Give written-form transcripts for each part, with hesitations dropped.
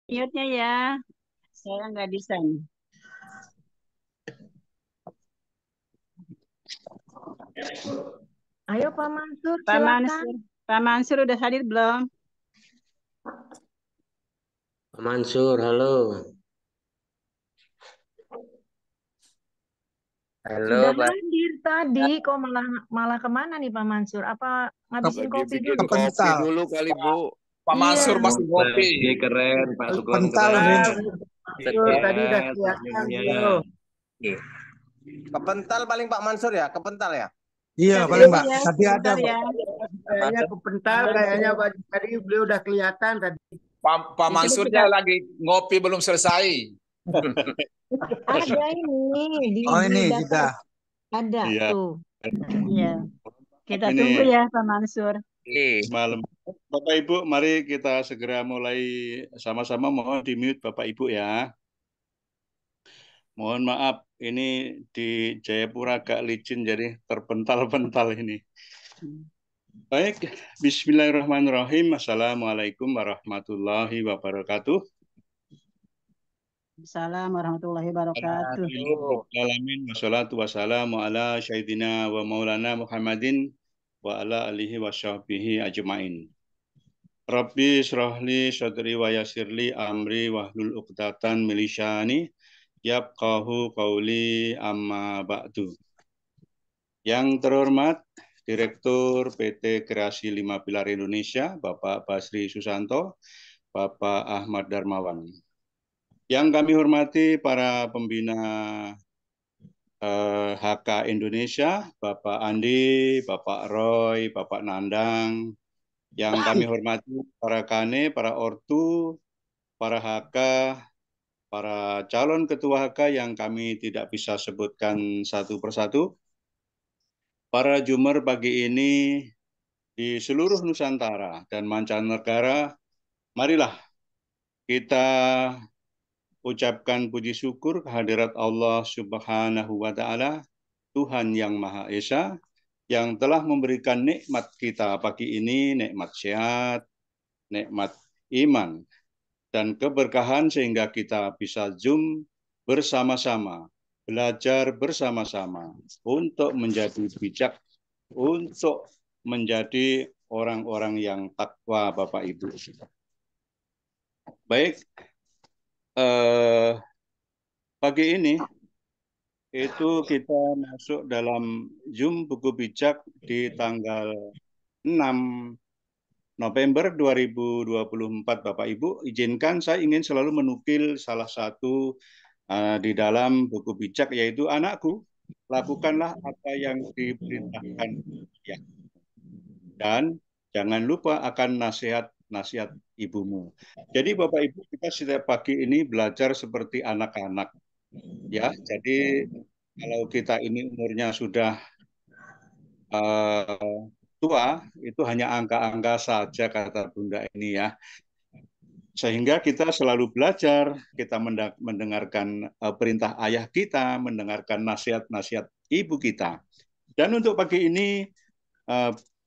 Mute-nya ya, saya nggak desain. Ayo Pak Mansur, Pak silakan. Mansur, Pak Mansur udah hadir belum? Pak Mansur, halo. Sudah Halo, Pak. hadir tadi, kok malah malah kemana nih Pak Mansur? Apa Ke- ngabisin Lagi kopi bikin dulu? kopi Kepental. dulu kali, Bu. Pak Mansur Iya. masih ngopi. Ini keren, Pak Sugeng Kepental nih. keren. Mansur tadi udah Sehat, kelihatan pastinya. tuh. Nih, Kepental paling Pak Mansur ya, kepental ya. Iya, Chat paling dulu Pak. ya, Tadi ada sebentar Pak. ya. Kayaknya kepental, kayaknya tadi beliau udah kelihatan tadi. Pak Di sini Mansurnya kita lagi ngopi belum selesai. Ada ini Oh di ini daftar sudah. ada iya. tuh. ya, kita Ini tunggu ya Pak Mansur. malam. Bapak Ibu, mari kita segera mulai sama-sama. Mohon di-mute Bapak Ibu ya. Mohon maaf, ini di Jayapura agak licin jadi terpental-pental ini. Baik, Bismillahirrahmanirrahim. Assalamualaikum warahmatullahi wabarakatuh. Assalamualaikum warahmatullahi wabarakatuh. Alamin wassalatu wassalamu ala sayyidina wa maulana Muhammadin wa ala alihi wa sahbihi ajma'in. Rabbi syrahli sadri wa yassirli amri wahlul uqdatan min lisani yafqahu qawli amma ba'du. Yang terhormat Direktur PT Kreasi 5 Pilar Indonesia, Bapak Basri Susanto, Bapak Ahmad Darmawan. Yang kami hormati para pembina HK Indonesia, Bapak Andi, Bapak Roy, Bapak Nandang, yang kami hormati para Kane, para Ortu, para HK, para calon ketua HK yang kami tidak bisa sebutkan satu persatu, para Jumer pagi ini di seluruh Nusantara dan mancanegara, marilah kita ucapkan puji syukur kehadirat Allah Subhanahu wa Ta'ala, Tuhan yang Maha Esa, yang telah memberikan nikmat kita pagi ini, nikmat sehat, nikmat iman, dan keberkahan sehingga kita bisa Zoom bersama-sama, belajar bersama-sama untuk menjadi bijak, untuk menjadi orang-orang yang takwa Bapak Ibu. Baik, pagi ini itu kita masuk dalam Zoom buku bijak di tanggal 6 November 2024, Bapak Ibu. Izinkan saya ingin selalu menukil salah satu di dalam buku bijak, yaitu anakku, lakukanlah apa yang diperintahkan ya. Dan jangan lupa akan nasihat-nasihat ibumu. Jadi Bapak Ibu, kita setiap pagi ini belajar seperti anak-anak. Ya, jadi kalau kita ini umurnya sudah tua, itu hanya angka-angka saja kata Bunda ini ya. Sehingga kita selalu belajar, kita mendengarkan perintah ayah kita, mendengarkan nasihat-nasihat ibu kita. Dan untuk pagi ini,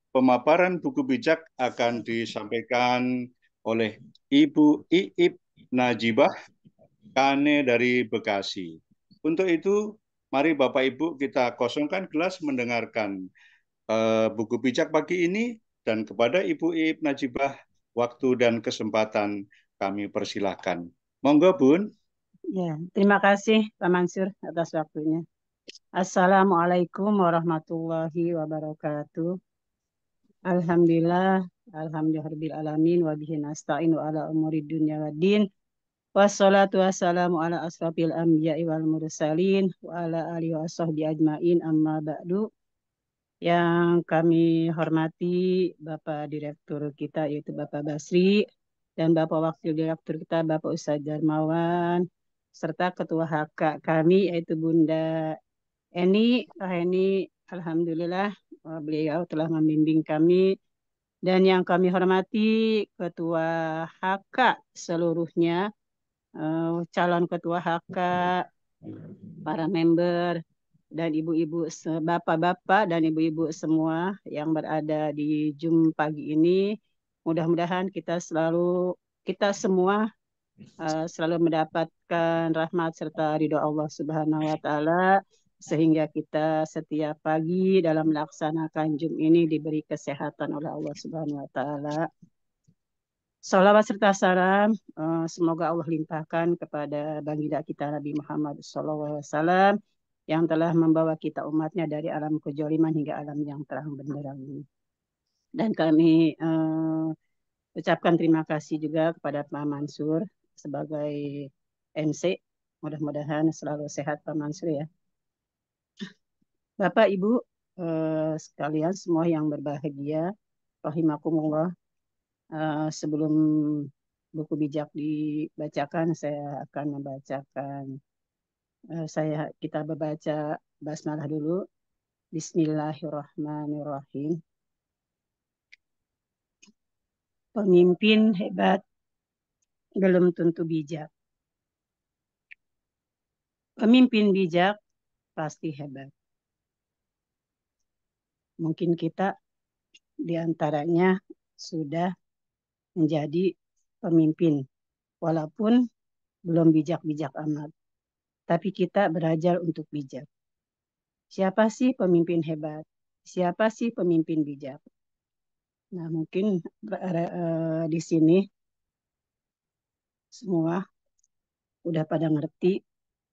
pemaparan buku bijak akan disampaikan oleh Ibu Iip Najibah Kane dari Bekasi. Untuk itu, mari Bapak Ibu kita kosongkan gelas mendengarkan buku bijak pagi ini, dan kepada Ibu Iip Najibah, waktu dan kesempatan kami persilahkan. Monggo Bun. Ya, terima kasih Pak Mansur atas waktunya. Assalamualaikum warahmatullahi wabarakatuh. Alhamdulillah, alhamdulillah alamin wa bihi nasta'in wa ala umuri dunya waddin. Wassalatu wassalamu ala asrafil anbiya'i wal mursalin wa ala alihi wa sahbihi ajmain amma ba'du. Yang kami hormati Bapak Direktur kita yaitu Bapak Basri dan Bapak Wakil Direktur kita Bapak Ustadz Darmawan serta Ketua HK kami yaitu Bunda Eni. Alhamdulillah beliau telah membimbing kami, dan yang kami hormati Ketua HK seluruhnya, calon Ketua HK, para member, dan ibu-ibu, bapak-bapak dan ibu-ibu semua yang berada di Zoom pagi ini. Mudah-mudahan kita semua selalu mendapatkan rahmat serta ridho Allah Subhanahu wa taala sehingga kita setiap pagi dalam melaksanakan Jum ini diberi kesehatan oleh Allah Subhanahu wa taala. Salawat serta salam semoga Allah limpahkan kepada baginda kita Nabi Muhammad SAW yang telah membawa kita umatnya dari alam kejoliman hingga alam yang terang benderang ini. Dan kami ucapkan terima kasih juga kepada Pak Mansur sebagai MC. Mudah-mudahan selalu sehat Pak Mansur ya. Bapak Ibu sekalian semua yang berbahagia, rahimakumullah. Sebelum buku bijak dibacakan, saya akan membacakan. Kita membaca basmalah dulu. Bismillahirrahmanirrahim. Pemimpin hebat belum tentu bijak. Pemimpin bijak pasti hebat. Mungkin kita diantaranya sudah menjadi pemimpin, walaupun belum bijak-bijak amat. Tapi kita belajar untuk bijak. Siapa sih pemimpin hebat? Siapa sih pemimpin bijak? Nah, mungkin di sini semua udah pada ngerti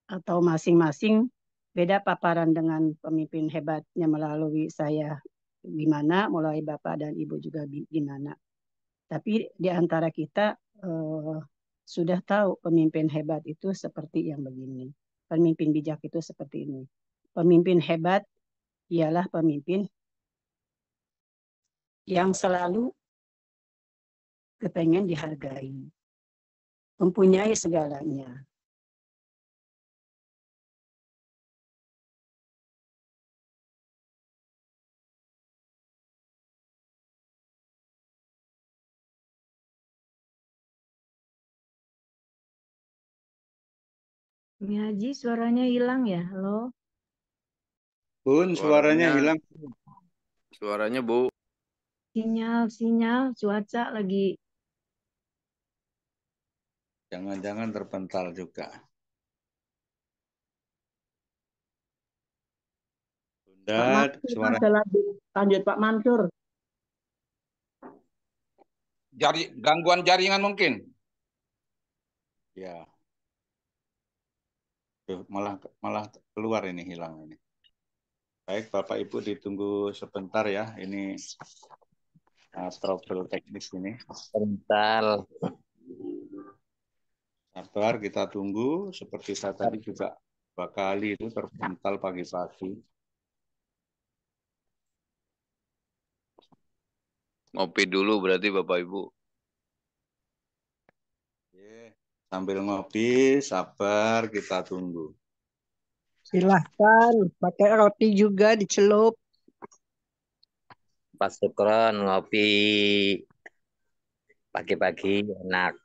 atau masing-masing beda paparan dengan pemimpin hebatnya melalui saya gimana, mulai Bapak dan Ibu juga gimana. Tapi di antara kita sudah tahu pemimpin hebat itu seperti yang begini. Pemimpin bijak itu seperti ini. Pemimpin hebat ialah pemimpin yang selalu kepengen dihargai, mempunyai segalanya. Mi Haji suaranya hilang ya? Halo? Bun, suaranya hilang. Suaranya Bu. Sinyal cuaca lagi. Jangan-jangan terpental juga. Bunda, suara Lanjut Pak Mansur. Gangguan jaringan mungkin. ya. Tuh, malah keluar ini, hilang ini. Baik, Bapak Ibu ditunggu sebentar ya. Ini trouble teknis ini. Pental. Sabar, kita tunggu. Seperti saya tadi juga 2 kali itu terpental pagi-pagi. Ngopi dulu berarti Bapak Ibu. Sambil ngopi, sabar, kita tunggu. Silahkan pakai roti juga dicelup. Pak Sukron ngopi pagi-pagi enak.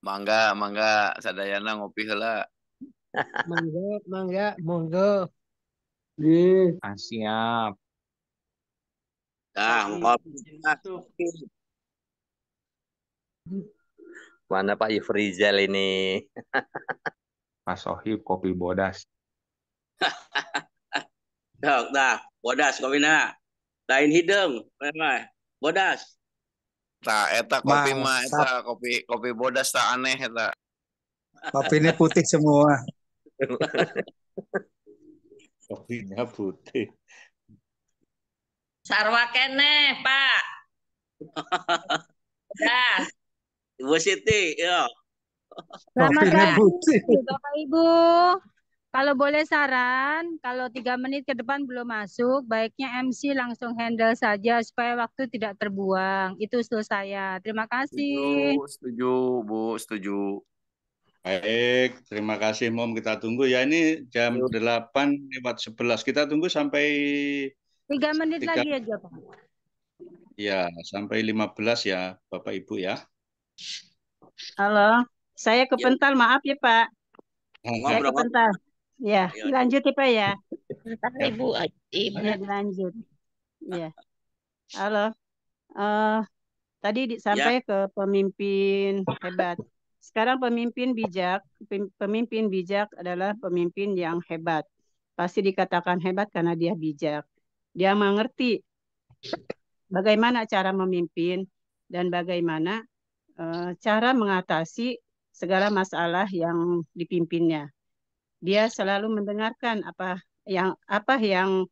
Mangga sadayana ngopi heula. Monggo. Siap. Ngopi. Mana Pak Yufrizal ini? Pak Sohib kopi bodas. Dah, bodas kopina. Lain hidung, memang. Bodas. Tah eta kopi mah eta kopi bodas tak aneh eta. Kopinya putih semua. Kopinya putih. Sarwa kene, Pak. Dah. Ibu Siti, yo. Selamat Kopinya pagi, putih. Bapak Ibu. Kalau boleh saran, kalau 3 menit ke depan belum masuk, baiknya MC langsung handle saja supaya waktu tidak terbuang. Itu usul saya. Terima kasih. Setuju, Bu, setuju. Baik, terima kasih Mom. Kita tunggu ya. Ini jam 8:11. Kita tunggu sampai 3 menit lagi aja, Pak. ya, sampai 15 ya, Bapak Ibu ya. Halo, saya kepental, maaf ya Pak. Saya kepental. Ya, dilanjut ya Pak ya. Ibu Aji. Ya, dilanjut. Ya. Halo. Tadi sampai ke pemimpin hebat. Sekarang pemimpin bijak adalah pemimpin yang hebat. Pasti dikatakan hebat karena dia bijak. Dia mengerti bagaimana cara memimpin dan bagaimana cara mengatasi segala masalah yang dipimpinnya. Dia selalu mendengarkan apa yang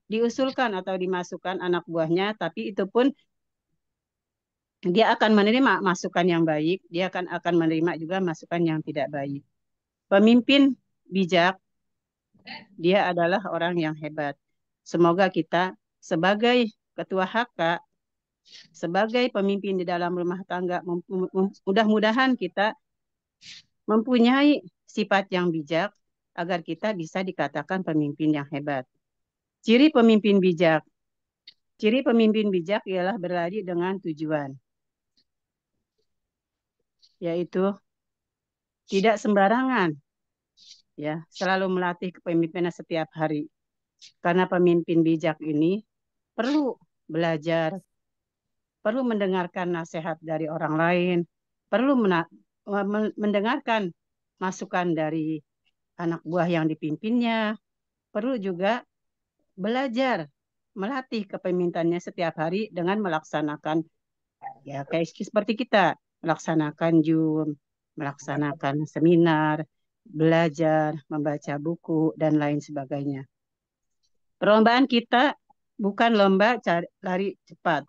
diusulkan atau dimasukkan anak buahnya, tapi itu pun dia akan menerima masukan yang baik, dia akan menerima juga masukan yang tidak baik. Pemimpin bijak, dia adalah orang yang hebat. Semoga kita sebagai ketua HK, sebagai pemimpin di dalam rumah tangga, mudah-mudahan kita mempunyai sifat yang bijak agar kita bisa dikatakan pemimpin yang hebat. Ciri pemimpin bijak ialah berlari dengan tujuan, yaitu tidak sembarangan, ya, selalu melatih kepemimpinan setiap hari. Karena pemimpin bijak ini perlu belajar, perlu mendengarkan nasihat dari orang lain, perlu mendengarkan masukan dari anak buah yang dipimpinnya, perlu juga belajar melatih kepemimpinannya setiap hari dengan melaksanakan, ya, kayak seperti kita melaksanakan Zoom, melaksanakan seminar, belajar, membaca buku, dan lain sebagainya. Perlombaan kita bukan lomba lari cepat,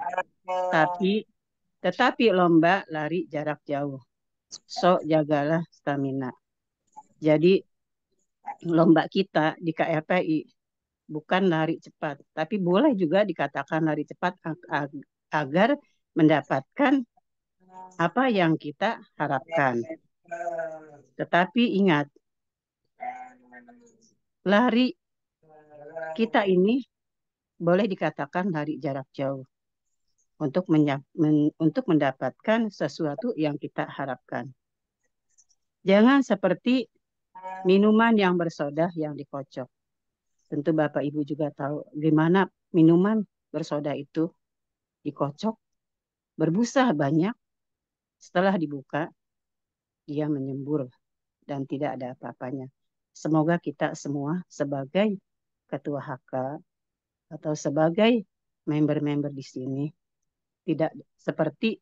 tetapi lomba lari jarak jauh. So, jagalah stamina. Jadi, lomba kita di KRPI bukan lari cepat, tapi boleh juga dikatakan lari cepat agar mendapatkan apa yang kita harapkan. Tetapi ingat, lari kita ini boleh dikatakan lari jarak jauh untuk mendapatkan sesuatu yang kita harapkan. Jangan seperti minuman yang bersoda yang dikocok. Tentu Bapak Ibu juga tahu gimana minuman bersoda itu dikocok, berbusa banyak, setelah dibuka, dia menyembur dan tidak ada apa-apanya. Semoga kita semua sebagai ketua HK atau sebagai member-member di sini tidak seperti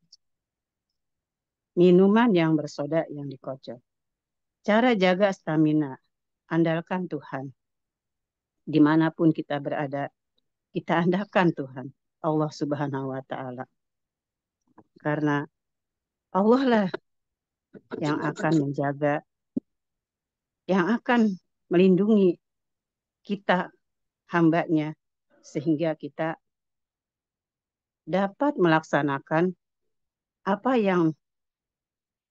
minuman yang bersoda yang dikocok. Cara jaga stamina, andalkan Tuhan. Dimanapun kita berada, kita andalkan Tuhan, Allah Subhanahu wa Ta'ala. Karena Allah lah yang akan menjaga, yang akan melindungi kita, hambanya, sehingga kita dapat melaksanakan apa yang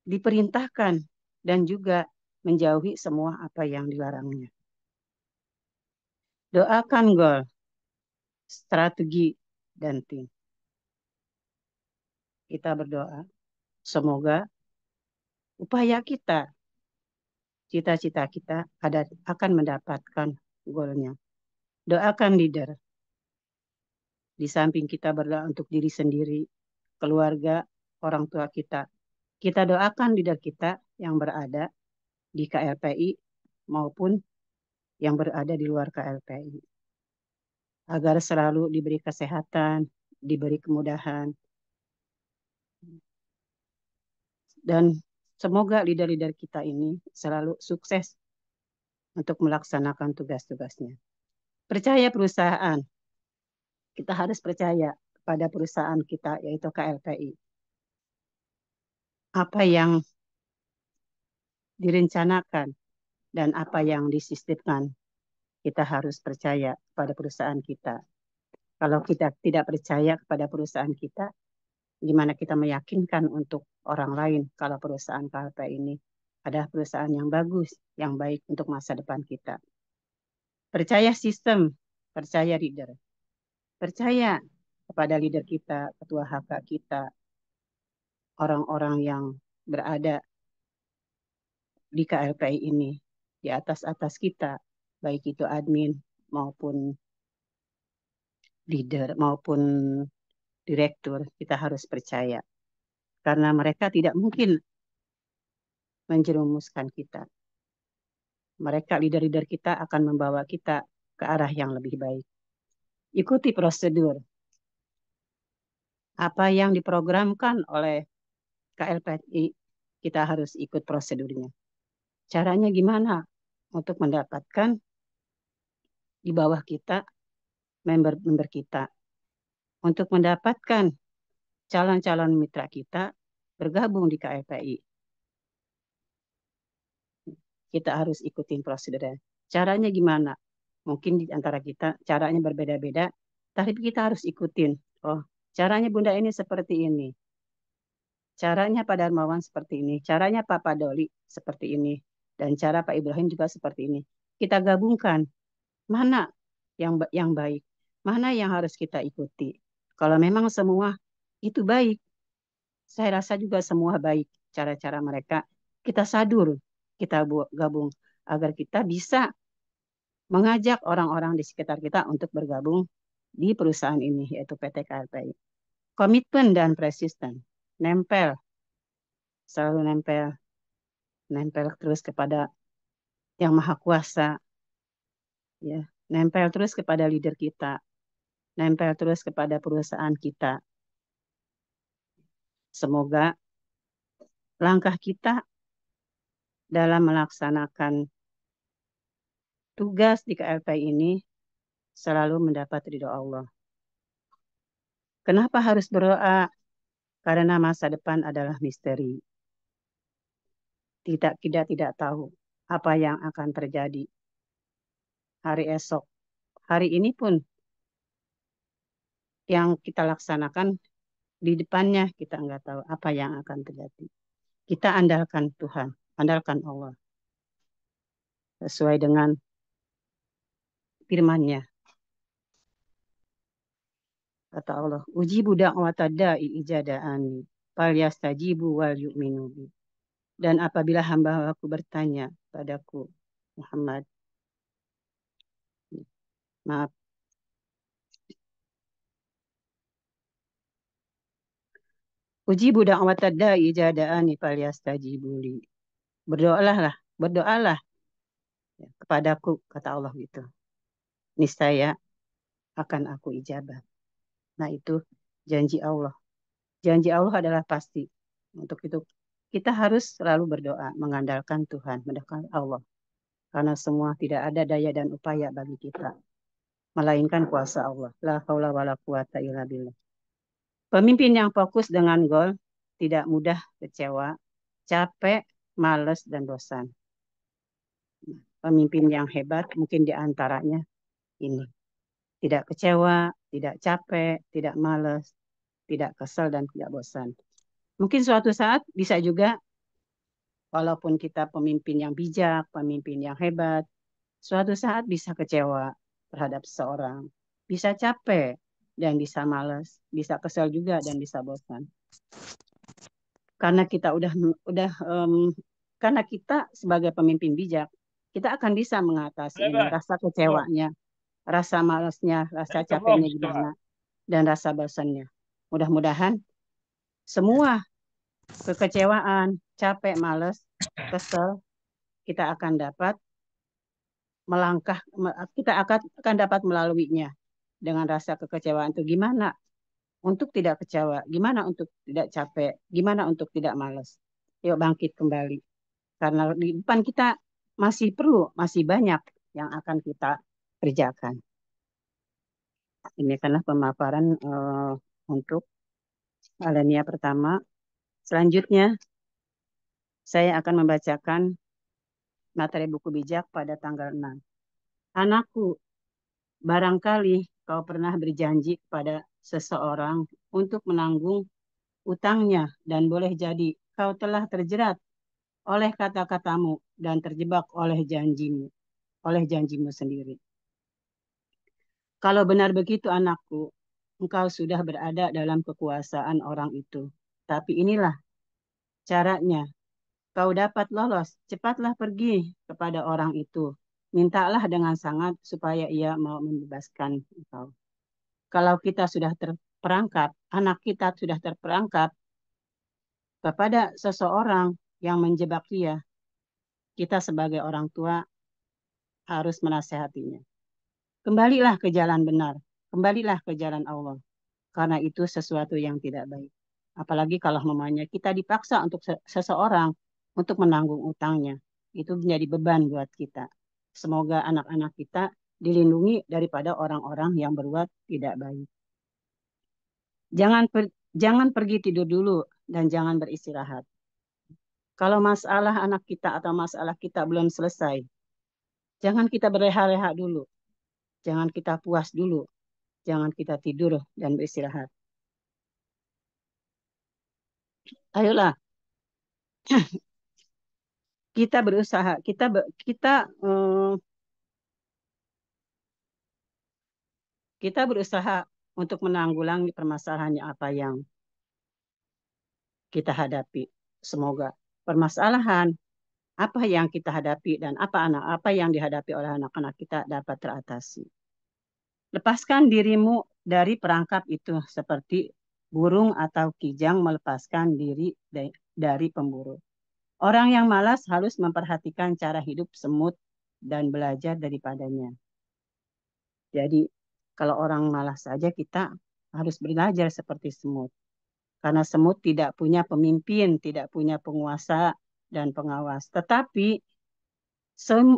diperintahkan dan juga menjauhi semua apa yang dilarangnya. Doakan goal, strategi, dan tim. Kita berdoa, semoga upaya kita, cita-cita kita akan mendapatkan goalnya. Doakan leader. Di samping kita berdoa untuk diri sendiri, keluarga, orang tua kita. Kita doakan leader kita yang berada di KLPI maupun yang berada di luar KLPI. Agar selalu diberi kesehatan, diberi kemudahan. Dan semoga leader-leader kita ini selalu sukses untuk melaksanakan tugas-tugasnya. Percaya perusahaan. Kita harus percaya pada perusahaan kita, yaitu KLPI. Apa yang direncanakan dan apa yang disistemkan, kita harus percaya pada perusahaan kita. Kalau kita tidak percaya kepada perusahaan kita, gimana kita meyakinkan untuk orang lain kalau perusahaan KLPI ini adalah perusahaan yang bagus, yang baik untuk masa depan kita. Percaya sistem, percaya leader. Percaya kepada leader kita, ketua HK kita, orang-orang yang berada di KLPI ini, di atas kita, baik itu admin maupun leader maupun direktur, kita harus percaya. Karena mereka tidak mungkin menjerumuskan kita. Mereka, leader-leader kita akan membawa kita ke arah yang lebih baik. Ikuti prosedur. Apa yang diprogramkan oleh KLPI, kita harus ikut prosedurnya. Caranya gimana untuk mendapatkan di bawah kita, member-member kita. Untuk mendapatkan calon-calon mitra kita bergabung di KLPI. Kita harus ikutin prosedurnya. Caranya gimana? Mungkin di antara kita caranya berbeda-beda, tapi kita harus ikutin. Oh, caranya Bunda ini seperti ini. Caranya Pak Darmawan seperti ini. Caranya Pak Padoli seperti ini. Dan cara Pak Ibrahim juga seperti ini. Kita gabungkan. Mana yang baik? Mana yang harus kita ikuti? Kalau memang semua itu baik, saya rasa juga semua baik cara-cara mereka. Kita sadur, kita gabung agar kita bisa mengajak orang-orang di sekitar kita untuk bergabung di perusahaan ini, yaitu PT KLPI. Komitmen dan persisten, nempel, selalu nempel terus kepada Yang Maha Kuasa, ya, nempel terus kepada leader kita, nempel terus kepada perusahaan kita. Semoga langkah kita dalam melaksanakan tugas di KLPI ini selalu mendapat ridho Allah. Kenapa harus berdoa? Karena masa depan adalah misteri. Kita tidak tahu apa yang akan terjadi hari esok. Hari ini pun yang kita laksanakan, di depannya kita nggak tahu apa yang akan terjadi. Kita andalkan Tuhan, andalkan Allah. Sesuai dengan firman-Nya. Kata Allah, ujibu da'wata da'i ijada'ani, falyastajibu wal yu'minu bi. Dan apabila hamba-hambaku bertanya padaku, Muhammad, maaf, ujibu da'wata da'i ijada'ani, falyastajibu li. Berdoalah kepadaku, kata Allah gitu. Niscaya akan aku ijabah. Nah, itu janji Allah. Janji Allah adalah pasti. Untuk itu kita harus selalu berdoa, mengandalkan Tuhan, mendekatkan Allah. Karena semua tidak ada daya dan upaya bagi kita, melainkan kuasa Allah. La haula wala quwata illa billah. Pemimpin yang fokus dengan goal tidak mudah kecewa, capek, malas, dan bosan. Pemimpin yang hebat mungkin diantaranya ini. Tidak kecewa, tidak capek, tidak malas, tidak kesal, dan tidak bosan. Mungkin suatu saat bisa juga, walaupun kita pemimpin yang bijak, pemimpin yang hebat, suatu saat bisa kecewa terhadap seseorang, bisa capek dan bisa malas, bisa kesal juga dan bisa bosan. Karena kita karena kita sebagai pemimpin bijak, kita akan bisa mengatasi ini, rasa kecewanya, rasa malasnya, rasa capeknya gimana, dan rasa bosannya. Mudah-mudahan semua kekecewaan, capek, malas, kesel, kita akan dapat kita akan dapat melaluinya dengan rasa kekecewaan itu gimana untuk tidak kecewa, gimana untuk tidak capek, gimana untuk tidak malas. Yuk bangkit kembali. Karena di depan kita masih banyak yang akan kita kerjakan. Ini karena pemaparan untuk alinea pertama. Selanjutnya, saya akan membacakan materi buku bijak pada tanggal 6. Anakku, barangkali kau pernah berjanji kepada seseorang untuk menanggung utangnya dan boleh jadi kau telah terjerat oleh kata-katamu dan terjebak oleh janjimu sendiri. Kalau benar begitu anakku, engkau sudah berada dalam kekuasaan orang itu. Tapi inilah caranya. Kau dapat lolos, cepatlah pergi kepada orang itu. Mintalah dengan sangat supaya ia mau membebaskan engkau. Kalau kita sudah terperangkap, anak kita sudah terperangkap kepada seseorang yang menjebak dia, kita sebagai orang tua harus menasehatinya. Kembalilah ke jalan benar, kembalilah ke jalan Allah, karena itu sesuatu yang tidak baik. Apalagi kalau mamanya kita dipaksa untuk seseorang untuk menanggung utangnya, itu menjadi beban buat kita. Semoga anak-anak kita dilindungi daripada orang-orang yang berbuat tidak baik. Jangan pergi tidur dulu dan jangan beristirahat. Kalau masalah anak kita atau masalah kita belum selesai, jangan kita berleha-leha dulu. Jangan kita puas dulu. Jangan kita tidur dan beristirahat. Ayolah, kita berusaha. Kita berusaha untuk menanggulangi permasalahannya apa yang kita hadapi. Semoga permasalahan apa yang kita hadapi dan apa yang dihadapi oleh anak-anak kita dapat teratasi. Lepaskan dirimu dari perangkap itu seperti burung atau kijang melepaskan diri dari pemburu. Orang yang malas harus memperhatikan cara hidup semut dan belajar daripadanya. Jadi kalau orang malas saja kita harus belajar seperti semut. Karena semut tidak punya pemimpin, tidak punya penguasa dan pengawas. Tetapi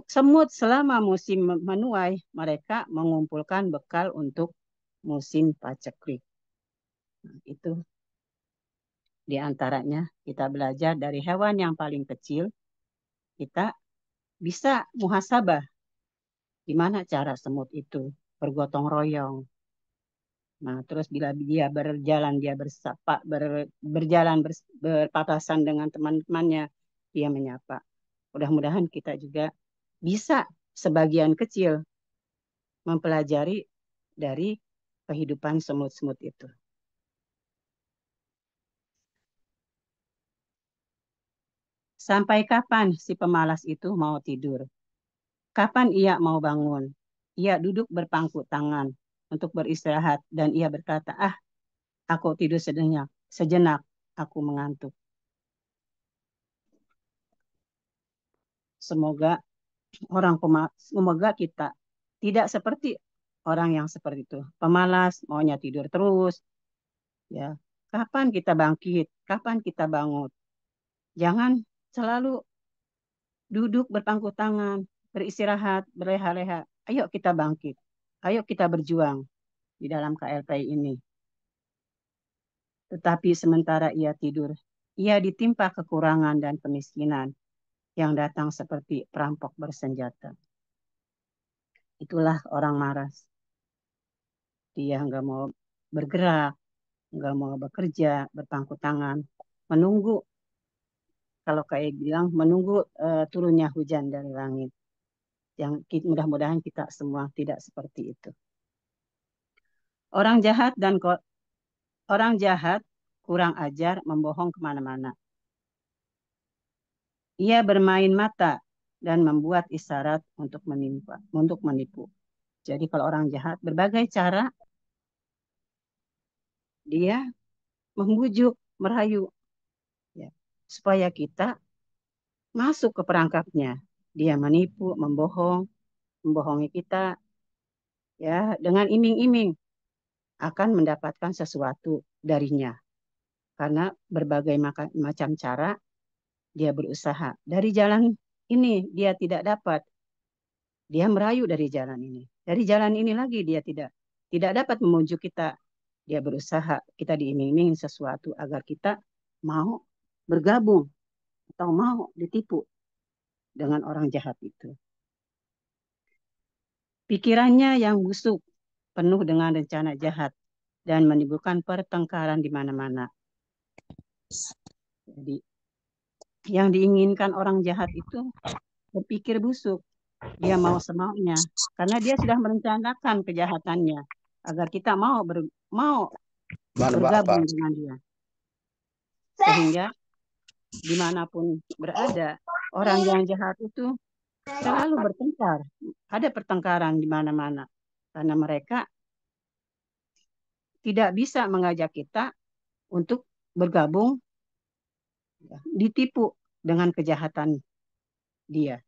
semut selama musim menuai, mereka mengumpulkan bekal untuk musim paceklik. Nah, itu di antaranya kita belajar dari hewan yang paling kecil, kita bisa muhasabah. Gimana cara semut itu bergotong royong. Nah, terus bila dia berjalan, dia berjalan berpapasan dengan teman-temannya, dia menyapa. Mudah-mudahan kita juga bisa sebagian kecil mempelajari dari kehidupan semut-semut itu. Sampai kapan si pemalas itu mau tidur? Kapan ia mau bangun? Ia duduk berpangku tangan untuk beristirahat dan ia berkata, aku tidur sejenak, aku mengantuk. Semoga semoga kita tidak seperti orang yang seperti itu. Pemalas, maunya tidur terus. Ya, kapan kita bangkit? Kapan kita bangun? Jangan selalu duduk berpangku tangan, beristirahat, berleha-leha. Ayo kita bangkit. Ayo kita berjuang di dalam KLPI ini. Tetapi sementara ia tidur, ia ditimpa kekurangan dan kemiskinan yang datang seperti perampok bersenjata. Itulah orang maras. Dia nggak mau bergerak, nggak mau bekerja, berpangku tangan, menunggu. Kalau kayak bilang, menunggu turunnya hujan dari langit. Yang mudah-mudahan kita semua tidak seperti itu. Orang jahat kurang ajar membohong kemana-mana. Ia bermain mata dan membuat isyarat untuk menipu. Jadi kalau orang jahat berbagai cara dia membujuk, merayu, ya, supaya kita masuk ke perangkapnya. Dia menipu, membohongi kita, ya, dengan iming-iming akan mendapatkan sesuatu darinya. Karena berbagai macam cara dia berusaha. Dari jalan ini dia tidak dapat. Dia merayu dari jalan ini. Dari jalan ini lagi dia tidak dapat memujuk kita. Dia berusaha, kita diiming-iming sesuatu agar kita mau bergabung atau mau ditipu dengan orang jahat itu. Pikirannya yang busuk, penuh dengan rencana jahat, dan menimbulkan pertengkaran di mana-mana. Jadi, yang diinginkan orang jahat itu berpikir busuk. Dia mau semaunya, karena dia sudah merencanakan kejahatannya, agar kita mau bergabung dengan dia. Sehingga dimanapun berada, orang yang jahat itu selalu bertengkar. Ada pertengkaran di mana-mana. Karena mereka tidak bisa mengajak kita untuk bergabung ya, ditipu dengan kejahatan dia.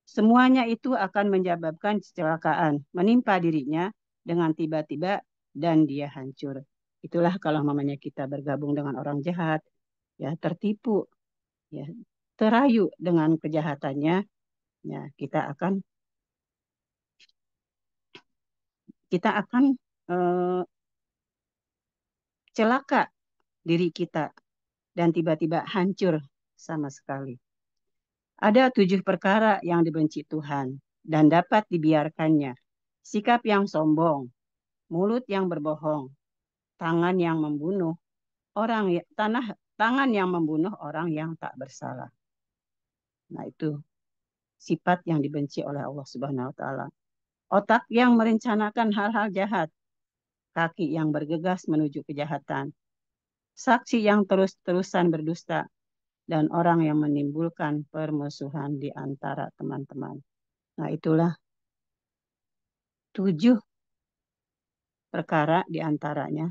Semuanya itu akan menyebabkan kecelakaan menimpa dirinya dengan tiba-tiba dan dia hancur. Itulah kalau mamanya kita bergabung dengan orang jahat, ya tertipu, ya terayu dengan kejahatannya, ya kita akan celaka diri kita dan tiba-tiba hancur sama sekali. Ada 7 perkara yang dibenci Tuhan dan dapat dibiarkannya. Sikap yang sombong, mulut yang berbohong, tangan yang membunuh tangan yang membunuh orang yang tak bersalah. Nah, itu sifat yang dibenci oleh Allah Subhanahu wa taala. Otak yang merencanakan hal-hal jahat, kaki yang bergegas menuju kejahatan, saksi yang terus-terusan berdusta, dan orang yang menimbulkan permusuhan di antara teman-teman. Nah, itulah 7 perkara di antaranya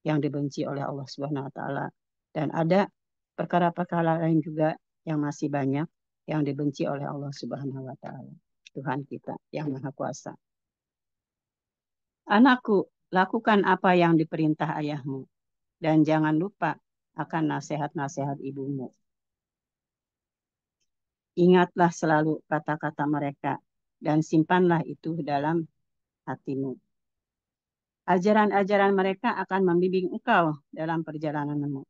yang dibenci oleh Allah Subhanahu wa taala. Dan ada perkara-perkara lain juga yang masih banyak yang dibenci oleh Allah Subhanahu wa taala. Tuhan kita yang Maha Kuasa. Anakku, lakukan apa yang diperintah ayahmu dan jangan lupa akan nasihat-nasihat ibumu. Ingatlah selalu kata-kata mereka dan simpanlah itu dalam hatimu. Ajaran-ajaran mereka akan membimbing engkau dalam perjalananmu,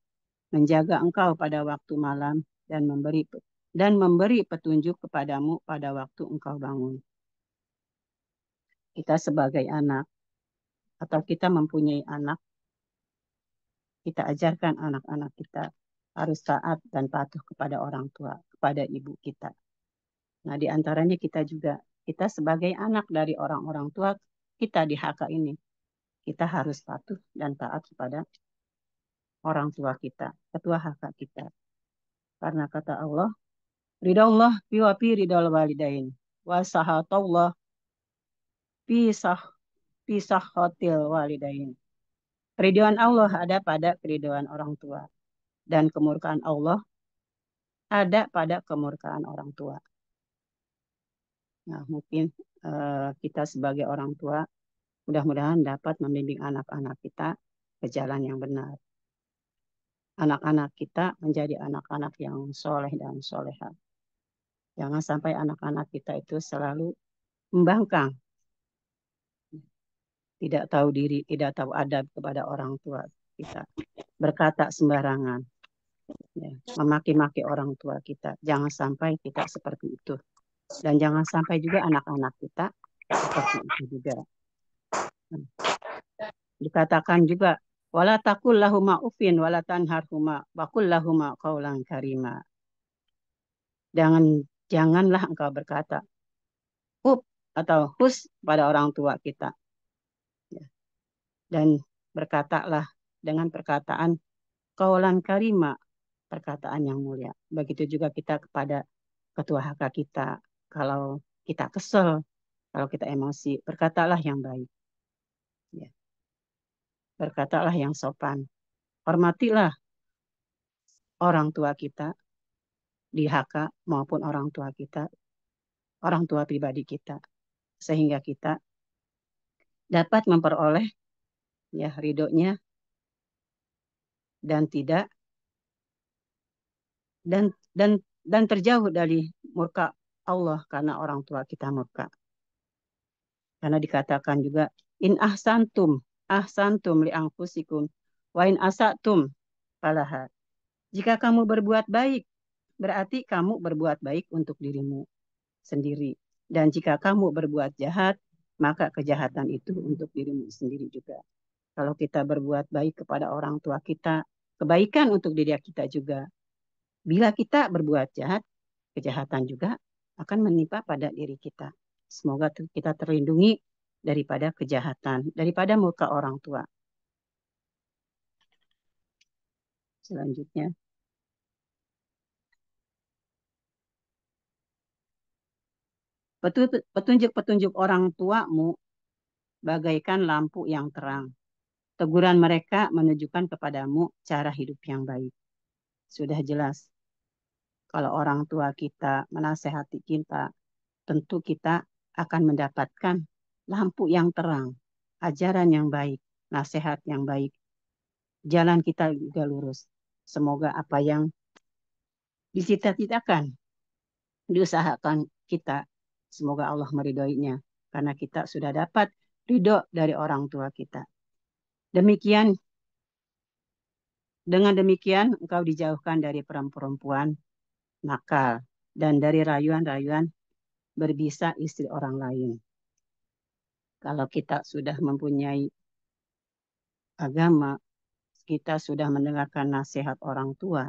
menjaga engkau pada waktu malam dan memberi petunjuk kepadamu pada waktu engkau bangun. Kita sebagai anak atau kita mempunyai anak, kita ajarkan anak-anak kita harus taat dan patuh kepada orang tua, kepada ibu kita. Nah, di antaranya kita sebagai anak dari orang-orang tua kita di HK ini, kita harus patuh dan taat kepada orang tua kita, ketua HK kita. Karena kata Allah, ridallah fi wa fi ridal walidain wa sahatallah fi sahatil walidain. Keridhaan Allah ada pada keridhaan orang tua dan kemurkaan Allah ada pada kemurkaan orang tua. Nah, mungkin kita sebagai orang tua mudah-mudahan dapat membimbing anak-anak kita ke jalan yang benar. Anak-anak kita menjadi anak-anak yang soleh dan soleha. Jangan sampai anak-anak kita itu selalu membangkang, tidak tahu diri, tidak tahu adab kepada orang tua kita, berkata sembarangan, ya, memaki-maki orang tua kita. Jangan sampai kita seperti itu. Dan jangan sampai juga anak-anak kita seperti itu juga. Dikatakan juga, wala taqul lahuma uffin wala tanharhuma wa qul lahuma qaulan karima. Janganlah engkau berkata atau hus pada orang tua kita. Ya. Dan berkatalah dengan perkataan qaulan karima, perkataan yang mulia. Begitu juga kita kepada ketua HK kita. Kalau kita kesel, kalau kita emosi, berkatalah yang baik. Ya. Berkatalah yang sopan. Hormatilah orang tua kita di HK maupun orang tua kita, orang tua pribadi kita. Sehingga kita dapat memperoleh ya ridhonya dan tidak dan terjauh dari murka Allah karena orang tua kita murka. Karena dikatakan juga in ahsantum li anfusikum wa in asatum falaha. Jika kamu berbuat baik, berarti kamu berbuat baik untuk dirimu sendiri. Dan jika kamu berbuat jahat, maka kejahatan itu untuk dirimu sendiri juga. Kalau kita berbuat baik kepada orang tua kita, kebaikan untuk diri kita juga. Bila kita berbuat jahat, kejahatan juga akan menimpa pada diri kita. Semoga kita terlindungi daripada kejahatan, daripada murka orang tua. Selanjutnya. Petunjuk-petunjuk orang tuamu bagaikan lampu yang terang. Teguran mereka menunjukkan kepadamu cara hidup yang baik. sudah jelas. Kalau orang tua kita menasehati kita, tentu kita akan mendapatkan lampu yang terang, ajaran yang baik, nasihat yang baik. Jalan kita juga lurus. Semoga apa yang dicita-citakan, diusahakan kita, semoga Allah meridhoinya. Karena kita sudah dapat ridho dari orang tua kita. Demikian, dengan demikian engkau dijauhkan dari perempuan nakal dan dari rayuan-rayuan berbisa istri orang lain. Kalau kita sudah mempunyai agama, kita sudah mendengarkan nasihat orang tua,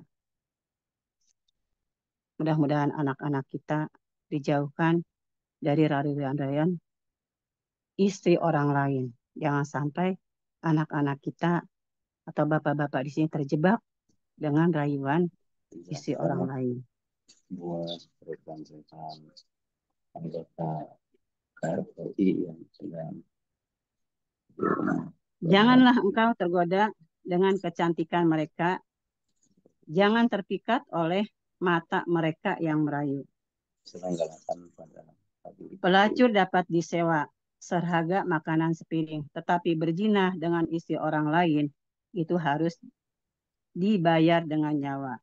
mudah-mudahan anak-anak kita dijauhkan dari rayuan-rayuan istri orang lain. Jangan sampai anak-anak kita atau bapak-bapak di sini terjebak dengan rayuan istri orang lain. Buat rekan-rekan anggota KRPI yang sedang janganlah engkau tergoda dengan kecantikan mereka. Jangan terpikat oleh mata mereka yang merayu. Pelacur dapat disewa seharga makanan sepiring, tetapi berzina dengan istri orang lain itu harus dibayar dengan nyawa.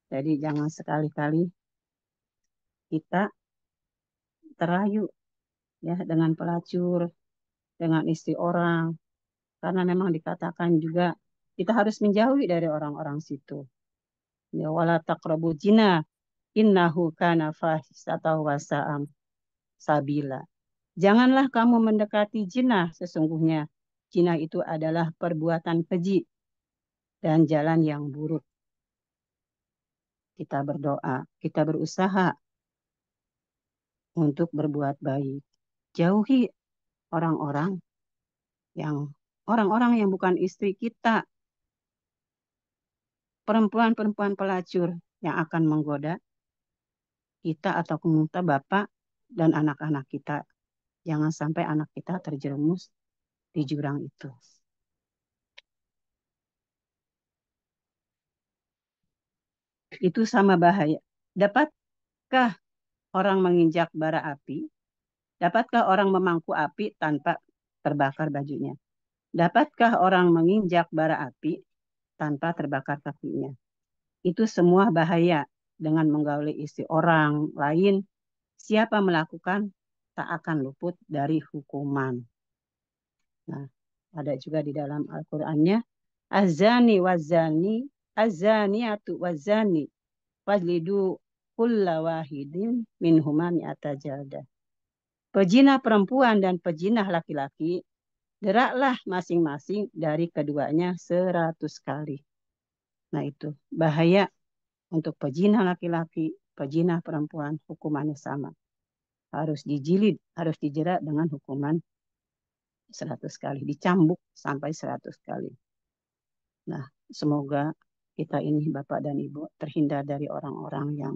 Jadi jangan sekali-kali kita terayu ya dengan pelacur, dengan istri orang, karena memang dikatakan juga kita harus menjauhi dari orang-orang situ. Ya wala taqrabu zina innahu kana fahisatan wa sa'am sabila. Janganlah kamu mendekati zina, sesungguhnya zina itu adalah perbuatan keji dan jalan yang buruk. Kita berdoa, kita berusaha untuk berbuat baik. Jauhi orang-orang yang bukan istri kita, perempuan-perempuan pelacur yang akan menggoda kita atau kita bapak dan anak-anak kita. Jangan sampai anak kita terjerumus di jurang itu. Itu sama bahaya. Dapatkah orang menginjak bara api? Dapatkah orang memangku api tanpa terbakar bajunya? Dapatkah orang menginjak bara api tanpa terbakar kakinya? Itu semua bahaya dengan menggauli istri orang lain. Siapa melakukan tak akan luput dari hukuman. Nah, ada juga di dalam Al-Qur'annya, azani wazani, azaniatu wazani, fajlidu kulla wahidin minhuma mi'ata jaldah. Pezina perempuan dan pezina laki-laki, deraklah masing-masing dari keduanya 100 kali. Nah itu bahaya untuk pezina laki-laki, pezina perempuan, hukumannya sama. Harus dijilid, harus dijerat dengan hukuman 100 kali, dicambuk sampai 100 kali. Nah, semoga kita ini Bapak dan Ibu terhindar dari orang-orang yang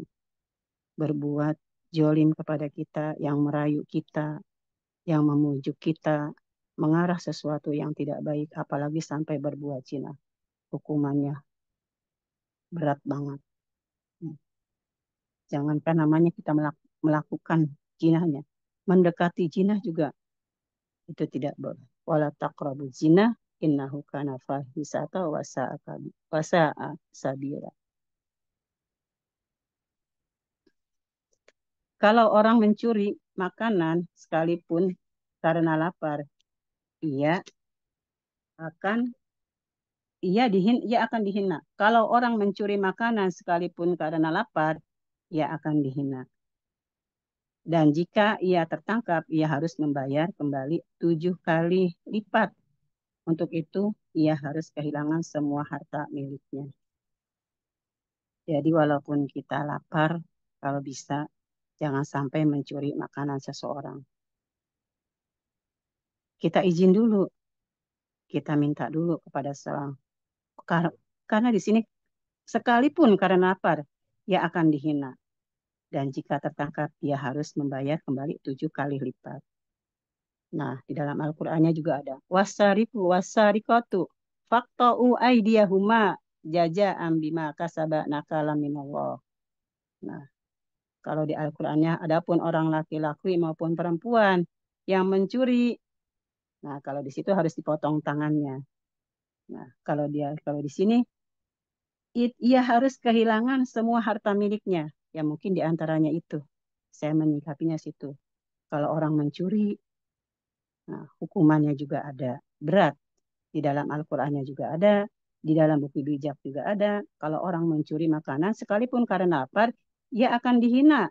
berbuat jolim kepada kita, yang merayu kita, yang memujuk kita, mengarah sesuatu yang tidak baik, apalagi sampai berbuat zina. Hukumannya berat banget. Jangankan namanya kita melakukan zinahnya, mendekati zina juga itu tidak boleh. Wala taqrabu zina innahu kana fahisatan wa sa'a sabila. Kalau orang mencuri makanan sekalipun karena lapar, ia akan dihina. Kalau orang mencuri makanan sekalipun karena lapar, ia akan dihina. Dan jika ia tertangkap, ia harus membayar kembali 7 kali lipat. Untuk itu, ia harus kehilangan semua harta miliknya. Jadi walaupun kita lapar, kalau bisa, jangan sampai mencuri makanan seseorang. Kita izin dulu. Kita minta dulu kepada seorang. Karena di sini, sekalipun karena lapar, ia akan dihina. Dan jika tertangkap, dia harus membayar kembali 7 kali lipat. Nah, di dalam Al-Qur'annya juga ada. Wasariku wasarikatu faqta'u aydiyahuma jaza'an bima kasaba nakala minallah. Nah, kalau di Al-Qur'annya adapun orang laki-laki maupun perempuan yang mencuri, nah kalau di situ harus dipotong tangannya. Nah, kalau di sini ia harus kehilangan semua harta miliknya. Ya mungkin di antaranya itu. Saya menyikapinya situ. Kalau orang mencuri, nah, hukumannya juga ada berat. Di dalam Al-Qur'annya juga ada, di dalam buku bijak juga ada. Kalau orang mencuri makanan sekalipun karena lapar, ia akan dihina.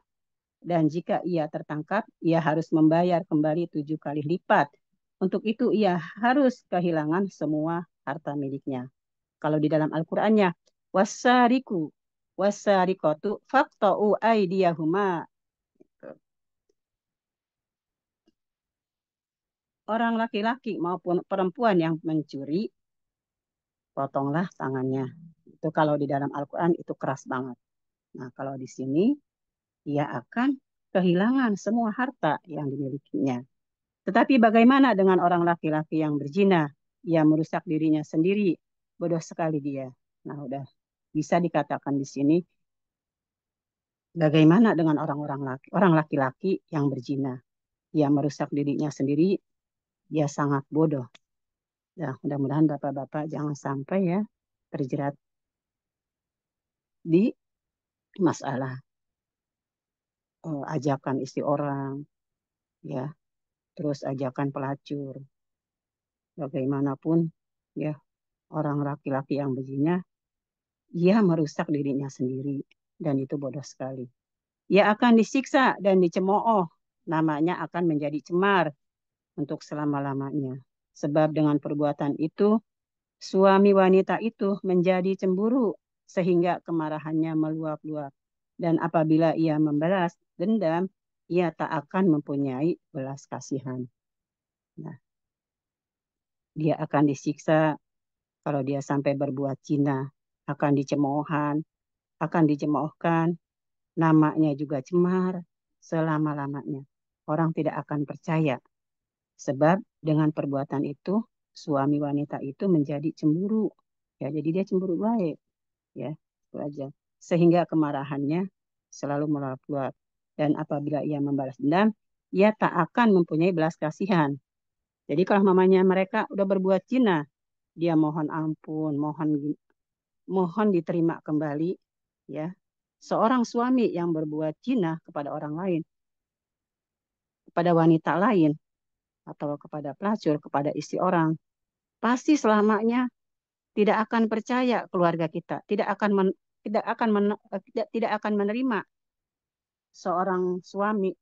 Dan jika ia tertangkap, ia harus membayar kembali 7 kali lipat. Untuk itu ia harus kehilangan semua harta miliknya. Kalau di dalam Al-Qur'annya, wasariku wasarikotu faqta'u aydiyahuma. Orang laki-laki maupun perempuan yang mencuri, potonglah tangannya. Itu kalau di dalam Al-Qur'an itu keras banget. Nah, kalau di sini ia akan kehilangan semua harta yang dimilikinya. Tetapi bagaimana dengan orang laki-laki yang berzina? Ia merusak dirinya sendiri. Bodoh sekali dia. Nah, udah bisa dikatakan di sini bagaimana dengan orang laki-laki yang berzina? Ia merusak dirinya sendiri. Dia sangat bodoh. Ya, mudah-mudahan bapak-bapak jangan sampai ya terjerat di masalah ajakan istri orang, ya, terus ajakan pelacur. Bagaimanapun, ya, orang laki-laki yang berzina, ia merusak dirinya sendiri dan itu bodoh sekali. Ia akan disiksa dan dicemooh, namanya akan menjadi cemar untuk selama-lamanya. Sebab dengan perbuatan itu, suami wanita itu menjadi cemburu sehingga kemarahannya meluap-luap. Dan apabila ia membalas dendam, ia tak akan mempunyai belas kasihan. Nah, dia akan disiksa kalau dia sampai berbuat zina, akan dicemoohkan, namanya juga cemar selama-lamanya. Orang tidak akan percaya. Sebab dengan perbuatan itu, suami wanita itu menjadi cemburu. Ya, jadi dia cemburu baik. Ya, itu aja. Sehingga kemarahannya selalu meluap-luap. Dan apabila ia membalas dendam, ia tak akan mempunyai belas kasihan. Jadi kalau mamanya mereka udah berbuat zina, dia mohon ampun, mohon diterima kembali, ya. Seorang suami yang berbuat zina kepada orang lain, kepada wanita lain, atau kepada pelacur, kepada istri orang, pasti selamanya tidak akan percaya keluarga kita, tidak akan menerima seorang suami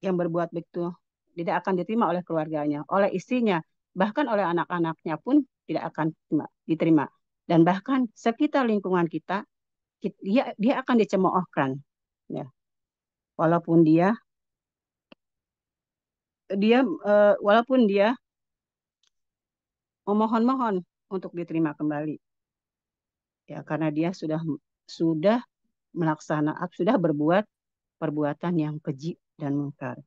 yang berbuat begitu, tidak akan diterima oleh keluarganya, oleh istrinya, bahkan oleh anak-anaknya pun tidak akan diterima. Dan bahkan sekitar lingkungan kita, dia akan dicemoohkan, ya. Walaupun dia memohon-mohon untuk diterima kembali, ya, karena dia sudah berbuat perbuatan yang keji dan mungkar.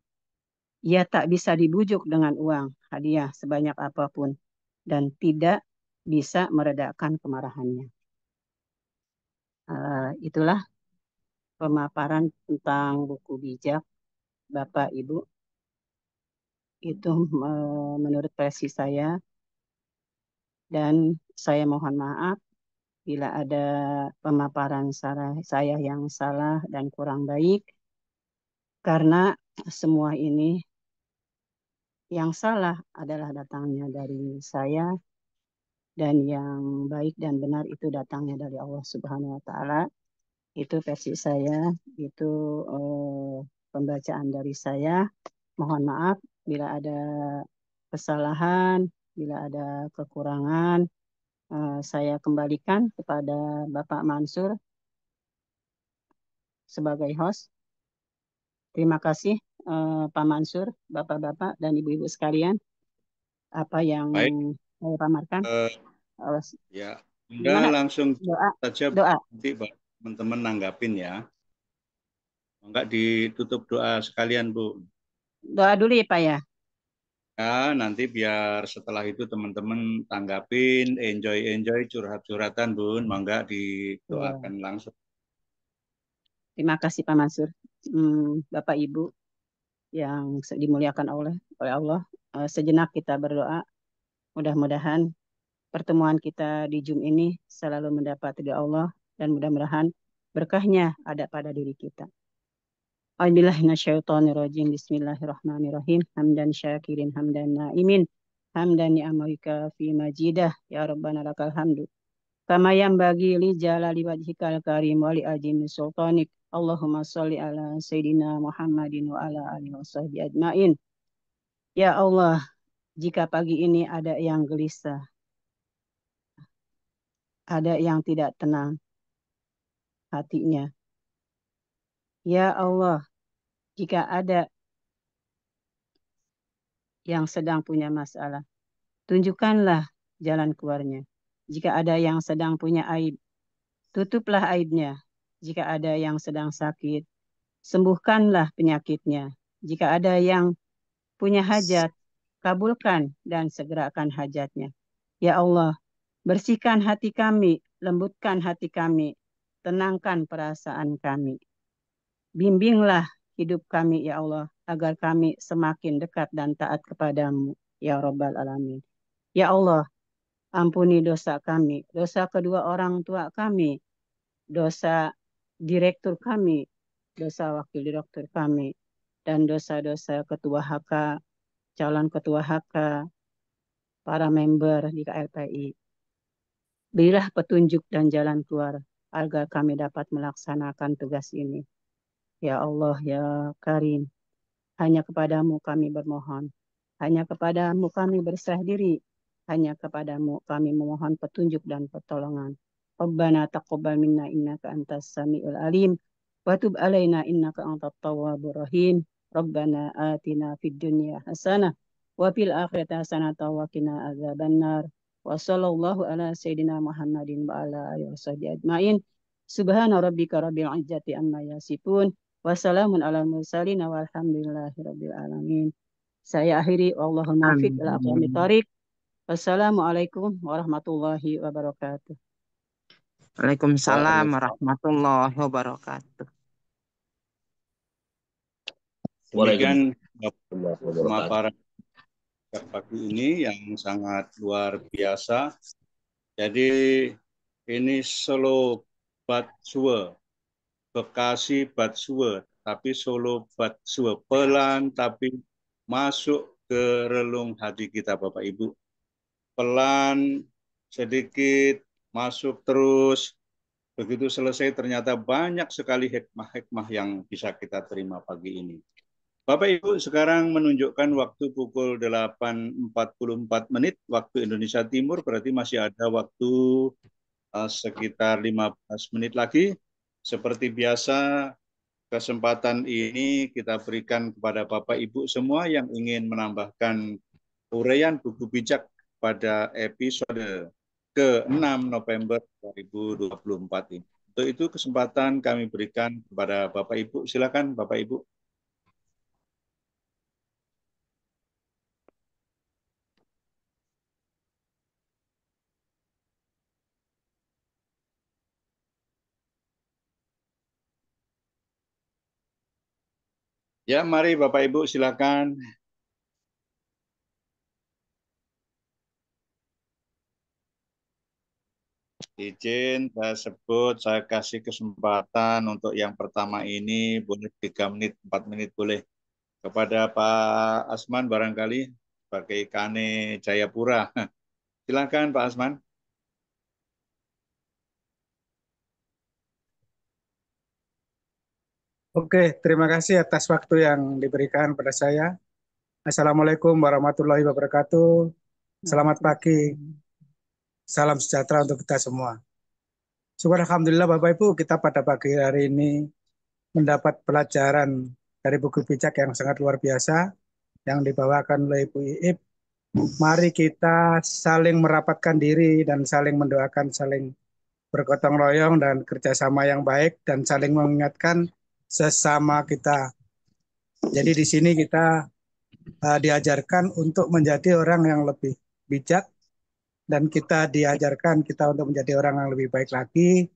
Ia tak bisa dibujuk dengan uang hadiah sebanyak apapun dan tidak bisa meredakan kemarahannya. Itulah pemaparan tentang buku bijak Bapak Ibu. Itu menurut versi saya, dan saya mohon maaf bila ada pemaparan saya yang salah dan kurang baik, karena semua ini yang salah adalah datangnya dari saya, dan yang baik dan benar itu datangnya dari Allah Subhanahu wa Ta'ala. Itu versi saya, itu pembacaan dari saya. Mohon maaf bila ada kesalahan, bila ada kekurangan, saya kembalikan kepada Bapak Mansur sebagai host. Terima kasih Pak Mansur, Bapak-bapak dan Ibu-ibu sekalian. Apa yang saya pamarkan. Ya, Gimana? langsung saja doa. Nanti teman-teman nanggapin ya. Enggak ditutup doa sekalian, Bu. Doa dulu ya Pak ya. Ya, nanti biar setelah itu teman-teman tanggapin, enjoy curhat-curhatan, Bun. Mangga Ya. didoakan langsung. Terima kasih Pak Mansur. Bapak Ibu yang dimuliakan oleh Allah. Sejenak kita berdoa. Mudah-mudahan pertemuan kita di Zoom ini selalu mendapat ridha Allah dan mudah-mudahan berkahnya ada pada diri kita. A'udzubillahiminasyaitonirrajim. Bismillahirrahmanirrahim. Hamdan syakirin, hamdan naimin, hamdan ni'amika fi majidah. Ya Rabbana lakal hamdu. Kama yanbaghi li jalali wajhikal karim wa li azimi sultanik. Allahumma sholli ala Sayyidina Muhammadin wa ala alihi wa sahbihi ajmain. Ya Allah, jika pagi ini ada yang gelisah, ada yang tidak tenang hatinya. Ya Allah, jika ada yang sedang punya masalah, tunjukkanlah jalan keluarnya. Jika ada yang sedang punya aib, tutuplah aibnya. Jika ada yang sedang sakit, sembuhkanlah penyakitnya. Jika ada yang punya hajat, kabulkan dan segerakan hajatnya. Ya Allah, bersihkan hati kami, lembutkan hati kami, tenangkan perasaan kami. Bimbinglah hidup kami, ya Allah, agar kami semakin dekat dan taat kepadamu, ya Rabbal Alamin. Ya Allah, ampuni dosa kami, dosa kedua orang tua kami, dosa direktur kami, dosa wakil direktur kami, dan dosa-dosa ketua HK, calon ketua HK, para member di KLPI. Berilah petunjuk dan jalan keluar agar kami dapat melaksanakan tugas ini. Ya Allah, ya Karim, hanya kepadamu kami bermohon. Hanya kepadamu kami berserah diri. Hanya kepadamu kami memohon petunjuk dan pertolongan. Rabbana taqabbal minna innaka antas samiul alim. Wa tub alaina innaka antat tawwabur rahim. Rabbana atina fid dunya hasanah. Wa fil akhirati hasanah wa qina adzabannar. Wa sallallahu ala sayyidina Muhammadin wa ala alihi washabihi ajmain. Subhana rabbika rabbil izzati amma yasifun. Wassalamun ala mursalin walhamdulillahi rabbil alamin. Saya akhiri, Allahumma muwaffiq ila aqwamit thoriq. Wassalamualaikum warahmatullahi wabarakatuh. Waalaikumsalam warahmatullahi wabarakatuh. Demikian sama para pagi ini yang sangat luar biasa. Jadi ini Solo Batsue, Bekasi Batsue, tapi Solo Batsue, pelan tapi masuk ke relung hati kita Bapak Ibu. Pelan, sedikit, masuk terus. Begitu selesai ternyata banyak sekali hikmah-hikmah yang bisa kita terima pagi ini. Bapak Ibu sekarang menunjukkan waktu pukul 8.44 menit waktu Indonesia Timur, berarti masih ada waktu sekitar 15 menit lagi. Seperti biasa, kesempatan ini kita berikan kepada Bapak Ibu semua yang ingin menambahkan uraian buku bijak pada episode ke-6 November 2024 ini. Untuk itu kesempatan kami berikan kepada Bapak Ibu. Silakan Bapak Ibu. Ya, mari Bapak Ibu silakan. Izin saya sebut, saya kasih kesempatan untuk yang pertama ini boleh 3 menit, 4 menit boleh. Kepada Pak Asman barangkali sebagai Kane Jayapura. Silakan Pak Asman. Oke, terima kasih atas waktu yang diberikan pada saya. Assalamualaikum warahmatullahi wabarakatuh. Selamat pagi. Salam sejahtera untuk kita semua. Syukur Alhamdulillah Bapak Ibu, kita pada pagi hari ini mendapat pelajaran dari buku bijak yang sangat luar biasa yang dibawakan oleh Ibu Iip. Mari kita saling merapatkan diri dan saling mendoakan, saling bergotong royong dan kerjasama yang baik dan saling mengingatkan sesama kita. Jadi di sini kita diajarkan untuk menjadi orang yang lebih bijak, dan kita diajarkan kita untuk menjadi orang yang lebih baik lagi.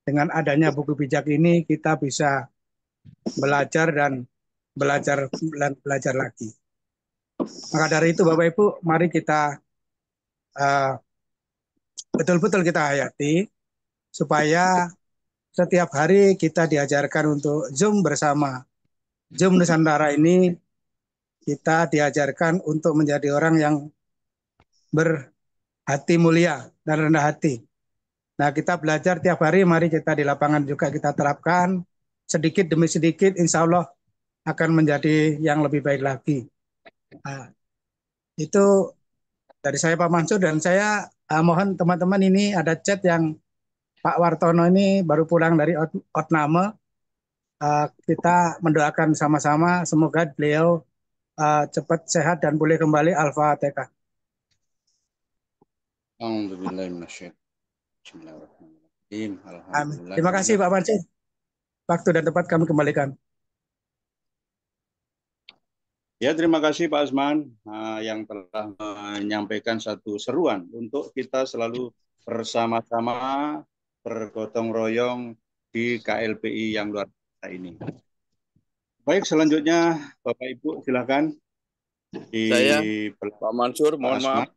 Dengan adanya buku bijak ini kita bisa belajar dan belajar lagi. Maka dari itu Bapak Ibu, mari kita betul-betul kita hayati supaya setiap hari kita diajarkan untuk Zoom bersama. Zoom Nusantara ini kita diajarkan untuk menjadi orang yang berhati mulia dan rendah hati. Nah, kita belajar tiap hari, mari kita di lapangan juga kita terapkan sedikit demi sedikit, insya Allah akan menjadi yang lebih baik lagi. Nah, itu dari saya Pak Mansur, dan saya mohon teman-teman, ini ada chat yang Pak Wartono ini baru pulang dari Otname. Kita mendoakan sama-sama semoga beliau cepat sehat dan boleh kembali. Al-Fatihah. Amin. Terima kasih Pak Mansur. Waktu dan tempat kami kembalikan. Ya, terima kasih Pak Asman yang telah menyampaikan satu seruan untuk kita selalu bersama-sama bergotong royong di KLPI yang luar biasa ini. Baik, selanjutnya Bapak Ibu silakan. Saya Pak Mansur, mohon maaf.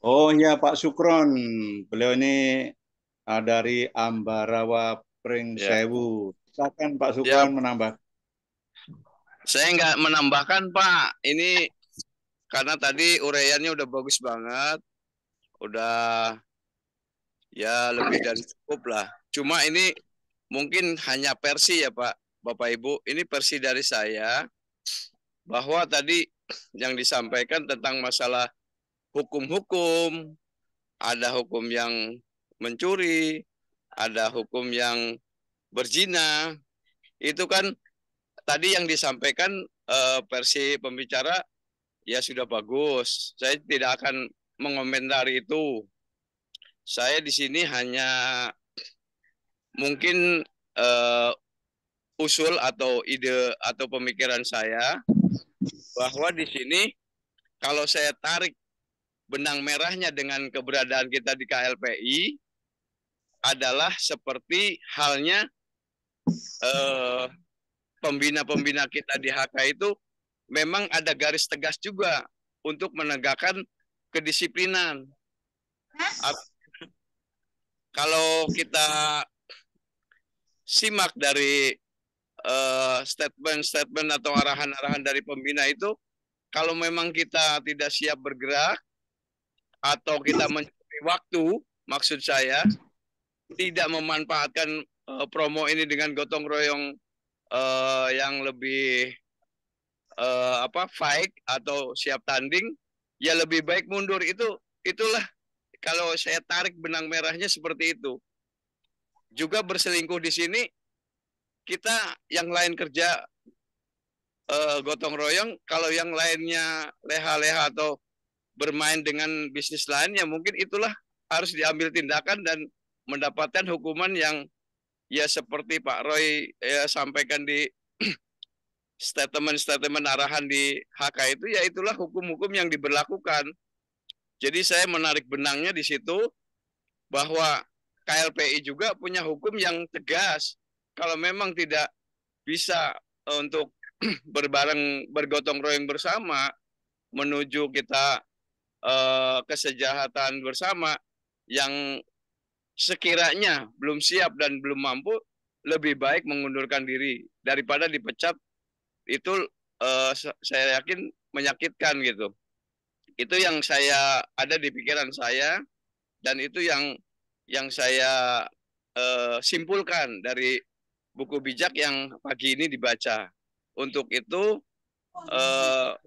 Oh ya, Pak Sukron, beliau ini dari Ambarawa Pringsewu. Silakan Pak Sukron menambah. Saya nggak menambahkan Pak, ini karena tadi uraiannya udah bagus banget, udah ya lebih dari cukup lah. Cuma ini mungkin hanya versi ya Pak, Bapak Ibu, ini versi dari saya, bahwa tadi yang disampaikan tentang masalah hukum-hukum, ada hukum yang mencuri, ada hukum yang berzina, itu kan tadi yang disampaikan versi pembicara ya sudah bagus. Saya tidak akan mengomentari itu. Saya di sini hanya mungkin usul atau ide atau pemikiran saya bahwa di sini kalau saya tarik benang merahnya dengan keberadaan kita di KLPI adalah seperti halnya pembina-pembina kita di HK itu memang ada garis tegas juga untuk menegakkan kedisiplinan. Kalau kita simak dari statement-statement atau arahan-arahan dari pembina itu, kalau memang kita tidak siap bergerak atau kita mencuri waktu, maksud saya tidak memanfaatkan promo ini dengan gotong royong yang lebih fight atau siap tanding, ya lebih baik mundur. Itulah kalau saya tarik benang merahnya seperti itu. Juga berselingkuh di sini, kita yang lain kerja gotong royong, kalau yang lainnya leha-leha atau bermain dengan bisnis lain, ya mungkin itulah harus diambil tindakan dan mendapatkan hukuman yang ya seperti Pak Roy sampaikan di statement-statement arahan di HK itu, ya itulah hukum-hukum yang diberlakukan. Jadi saya menarik benangnya di situ bahwa KLPI juga punya hukum yang tegas. Kalau memang tidak bisa untuk bergotong royong bersama menuju kita kesejahteraan bersama, yang sekiranya belum siap dan belum mampu, lebih baik mengundurkan diri daripada dipecat. Itu saya yakin menyakitkan gitu. Itu yang saya ada di pikiran saya, dan itu yang saya simpulkan dari buku bijak yang pagi ini dibaca. Untuk itu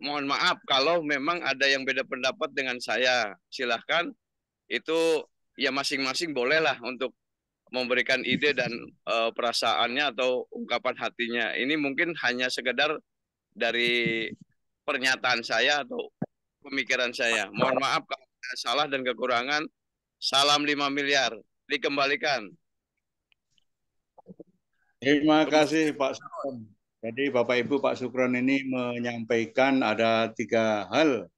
mohon maaf kalau memang ada yang beda pendapat dengan saya. Silahkan, itu ya masing-masing bolehlah untuk memberikan ide dan perasaannya atau ungkapan hatinya. Ini mungkin hanya sekedar dari pernyataan saya atau pemikiran saya. Mohon maaf kalau ada salah dan kekurangan. Salam 5 miliar. Dikembalikan. Terima kasih Pak Sukron. Jadi Bapak Ibu Pak Sukron ini menyampaikan ada tiga hal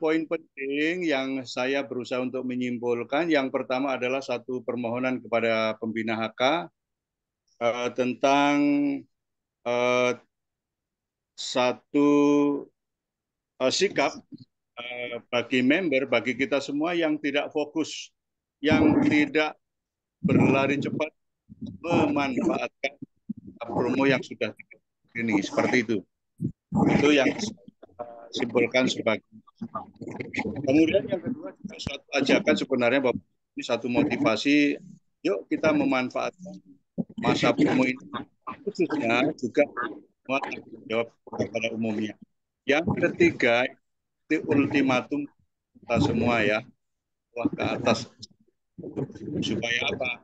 poin penting yang saya berusaha untuk menyimpulkan. Yang pertama adalah satu permohonan kepada pembina HK tentang satu sikap bagi member, bagi kita semua yang tidak fokus, yang tidak berlari cepat memanfaatkan promo yang sudah ini seperti itu. Itu yang saya simpulkan sebagai. Kemudian yang kedua juga suatu ajakan sebenarnya Bapak, ini satu motivasi. Yuk kita memanfaatkan masa promo ini khususnya juga tanggung jawab pada umumnya. Yang ketiga itu ultimatum kita semua ya, wah ke atas supaya apa?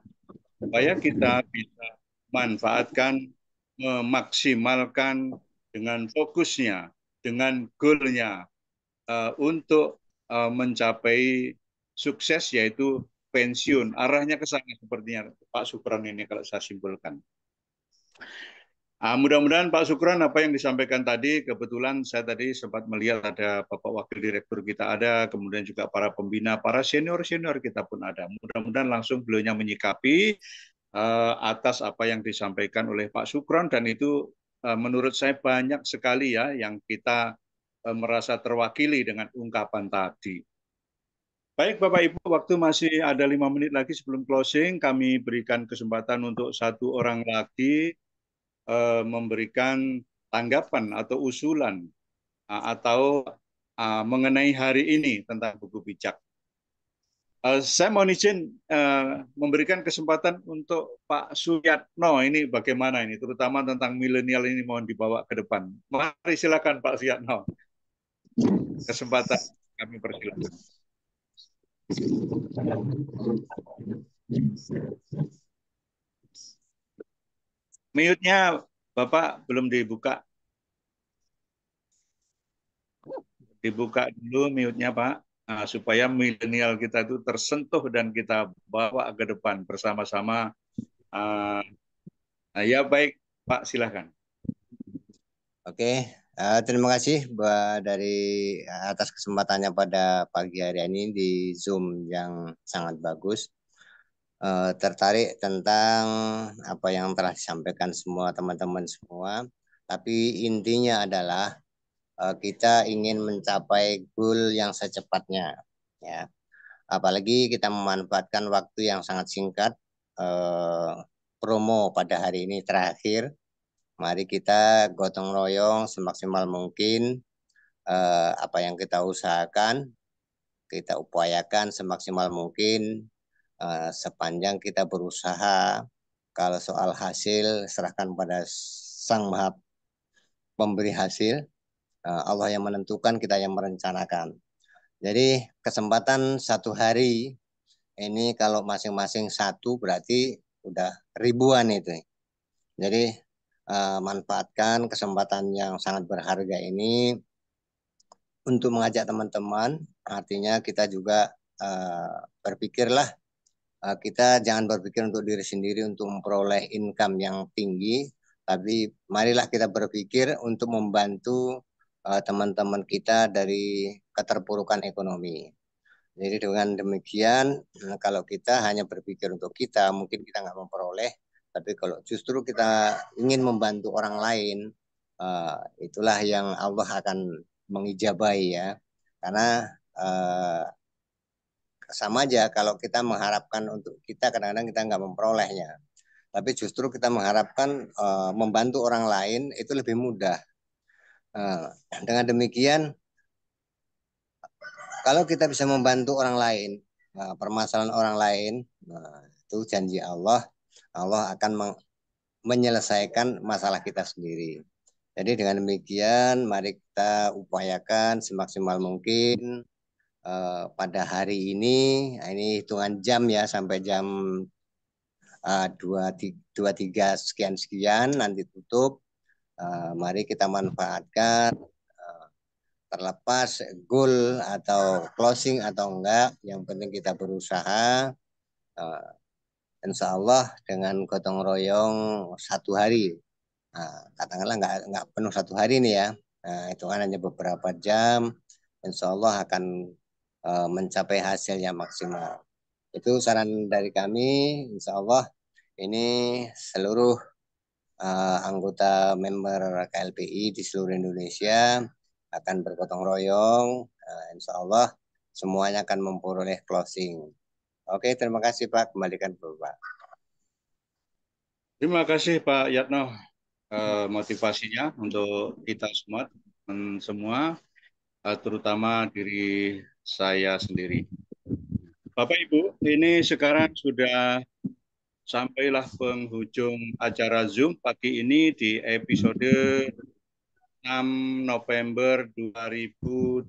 Supaya kita bisa manfaatkan, memaksimalkan dengan fokusnya, dengan goalnya untuk mencapai sukses yaitu pensiun. Arahnya ke sana sepertinya Pak Sukron ini kalau saya simpulkan. Mudah-mudahan Pak Sukron apa yang disampaikan tadi, kebetulan saya tadi sempat melihat ada Bapak Wakil Direktur kita ada, kemudian juga para pembina, para senior-senior kita pun ada. Mudah-mudahan langsung beliaunya menyikapi atas apa yang disampaikan oleh Pak Sukron, dan itu menurut saya banyak sekali ya yang kita merasa terwakili dengan ungkapan tadi. Baik Bapak Ibu, waktu masih ada 5 menit lagi sebelum closing, kami berikan kesempatan untuk satu orang lagi memberikan tanggapan atau usulan atau mengenai hari ini tentang buku bijak. Saya mohon izin memberikan kesempatan untuk Pak Suyatno ini bagaimana ini, terutama tentang milenial ini mohon dibawa ke depan. Mari silakan Pak Suyatno. Kesempatan kami persilakan. Mute-nya Bapak belum dibuka. Dibuka dulu mute-nya Pak, supaya milenial kita itu tersentuh dan kita bawa ke depan bersama-sama. Ya baik Pak, silakan. Oke, terima kasih dari atas kesempatannya pada pagi hari ini di Zoom yang sangat bagus. Tertarik tentang apa yang telah disampaikan semua teman-teman semua. Tapi intinya adalah kita ingin mencapai goal yang secepatnya, ya. Apalagi kita memanfaatkan waktu yang sangat singkat. Promo pada hari ini terakhir. Mari kita gotong royong semaksimal mungkin apa yang kita usahakan, kita upayakan semaksimal mungkin sepanjang kita berusaha. Kalau soal hasil serahkan pada Sang Maha Pemberi hasil. Allah yang menentukan, kita yang merencanakan. Jadi kesempatan satu hari ini kalau masing-masing satu berarti udah ribuan itu. Jadi manfaatkan kesempatan yang sangat berharga ini untuk mengajak teman-teman. Artinya kita juga berpikirlah, kita jangan berpikir untuk diri sendiri untuk memperoleh income yang tinggi, tapi marilah kita berpikir untuk membantu teman-teman kita dari keterpurukan ekonomi. Jadi dengan demikian, kalau kita hanya berpikir untuk kita, mungkin kita nggak memperoleh. Tapi kalau justru kita ingin membantu orang lain, itulah yang Allah akan mengijabahi ya. Karena sama aja kalau kita mengharapkan untuk kita, kadang-kadang kita nggak memperolehnya. Tapi justru kita mengharapkan membantu orang lain itu lebih mudah. Dengan demikian, kalau kita bisa membantu orang lain, permasalahan orang lain, itu janji Allah, Allah akan menyelesaikan masalah kita sendiri. Jadi dengan demikian, mari kita upayakan semaksimal mungkin pada hari ini hitungan jam ya, sampai jam 23 sekian nanti tutup. Mari kita manfaatkan, terlepas goal atau closing atau enggak, yang penting kita berusaha. Insya Allah dengan gotong royong satu hari katakanlah nggak penuh 1 hari nih ya. Nah, itu kan hanya beberapa jam, insya Allah akan mencapai hasil yang maksimal. Itu saran dari kami, insya Allah ini seluruh anggota member KLPI di seluruh Indonesia akan bergotong royong, insya Allah semuanya akan memperoleh closing. Oke, terima kasih Pak, kembalikan Bapak. Terima kasih Pak Yatno motivasinya untuk kita semua, terutama diri saya sendiri. Bapak Ibu, ini sekarang sudah sampailah penghujung acara Zoom pagi ini di episode 6 November 2024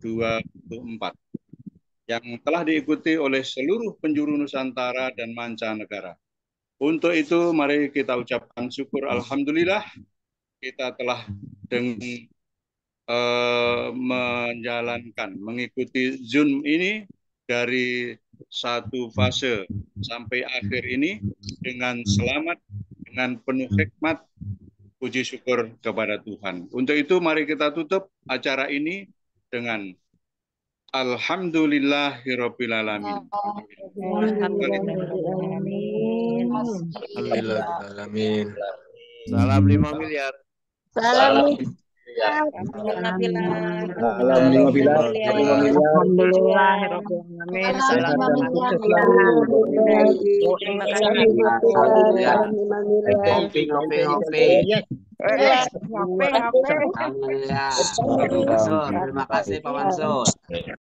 yang telah diikuti oleh seluruh penjuru Nusantara dan mancanegara. Untuk itu mari kita ucapkan syukur alhamdulillah kita telah mengikuti Zoom ini dari satu fase sampai akhir ini dengan selamat, dengan penuh hikmat, puji syukur kepada Tuhan. Untuk itu mari kita tutup acara ini dengan Alhamdulillahirrabbilalamin. Alhamdulillahirrabbilalamin. Salam 5 miliar. Salam. Terima kasih Pak Mansur.